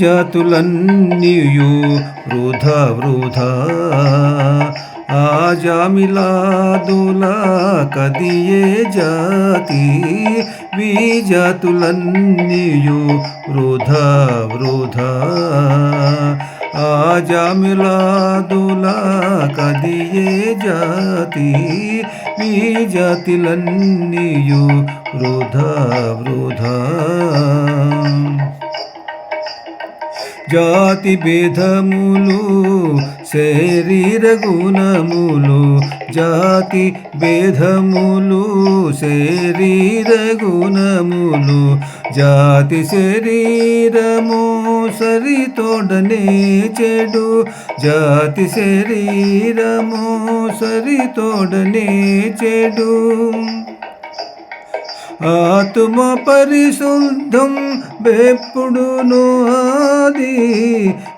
విజాతులన్నీయు వృధా వృధా ఆజామిలాదుల కదియే జాతి విజాతులన్నీయు వృధా వృధా ఆజామిలాదుల కదియే జాతి విజాతులన్నీయు వృధా వృధా జాతి భేదములు శరీర గుణములు జాతి భేదములు శరీర గుణములు జాతి శరీరము సరితోడనే చెడు జాతి శరీరము సరితోడనే చెడు ఆత్మ పరిశుద్ధం బెప్పుడును ఆది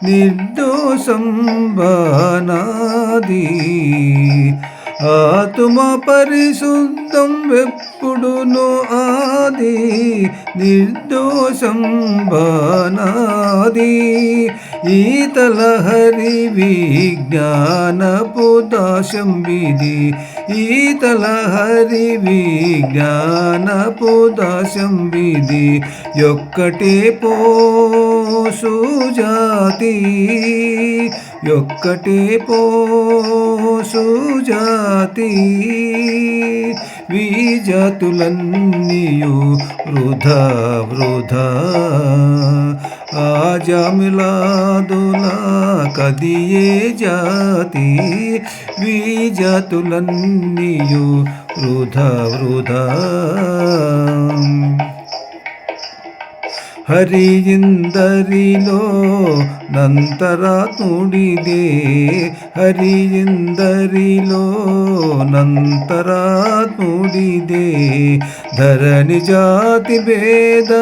నిర్దోషం బానాది ఆత్మ పరిశుద్ధం వెప్పుడును ఆది నిర్దోషం బానాది ఈతలహరి విజ్ఞానపు దాశం విధి ఈతలహరి విజ్ఞానపు దాశం విధి యొక్కటే పోసు జాతి యొక్కటే పోసు జాతి విజాతులన్నీయు వృధా వృధా ఆజామిలాదుల కదియే జాతి విజాతులన్నీయు వృధా వృధా హరియిందరిలో నంతరాత్ముడిదే హరియిందరిలో నంతరాత్ముడిదే ధరణి జాతి భేదములిల్చిన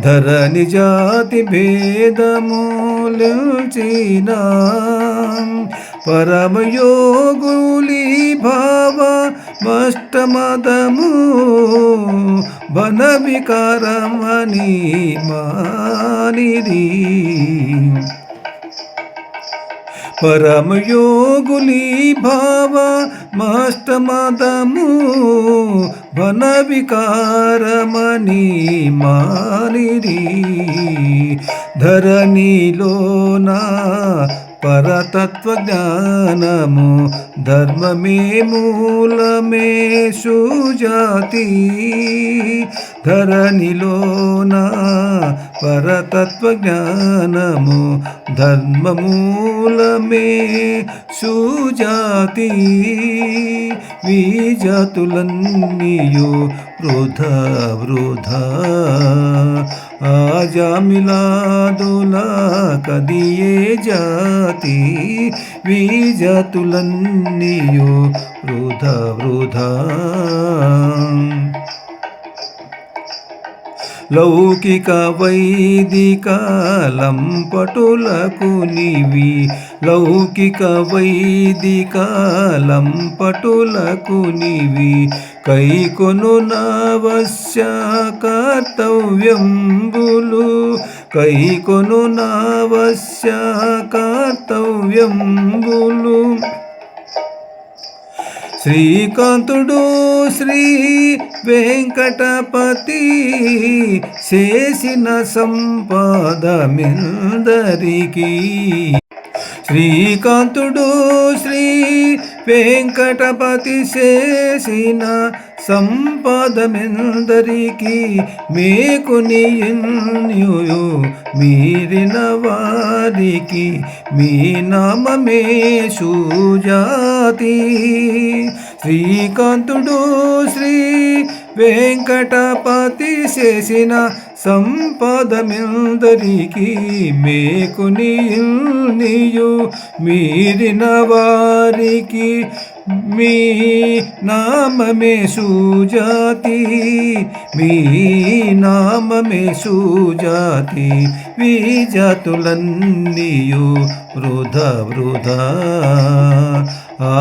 ధరణి జాతి భేదములిల్చిన పరమయోగులి భావ మష్టమదము బన వికారమని మానిరి పరమయోగులి భావ మష్టమదము బన వికారమని మానిరి ధరణిలోనా పరతత్వ జ్ఞానము ధర్మమే మూలమే సుజాతి ధరణిలోన పరతత్వ జ్ఞానము ధర్మమూలమే సుజాతి విజాతులన్నీయు వృధా వృధా ఆజామిలాదుల కదియే జాతి విజాతులన్నీయు వృధా వృధా లౌకిక వైదిక లంపటులకు నివి లౌకిక వైదిక లంపటులకు నివి కైకొను నవశ్య కర్తవ్యంబులు కైకొను నవశ్య కర్తవ్యంబులు శ్రీకాంతుడు శ్రీ వెంకటపతి చేసిన సంపాదమిందరికి శ్రీకాంతుడు శ్రీ వెంకటపతి చేసిన సంపాదమెందరికి మేకునియు మీరిన వారికి మీ నామమే సుజాతి శ్రీకాంతుడు శ్రీ వెంకటపతి చేసిన సంపదమెందరికి మేకునియు మీరిన వారికి మీ నామమే సుజాతి మీ నామమే సుజాతి విజాతులన్నీయు వృధా వృధా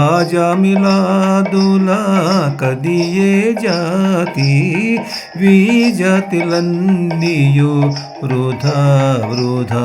ఆజామిలాదుల కదియే జాతి విజాతిలన్నీయు వృధా వృధా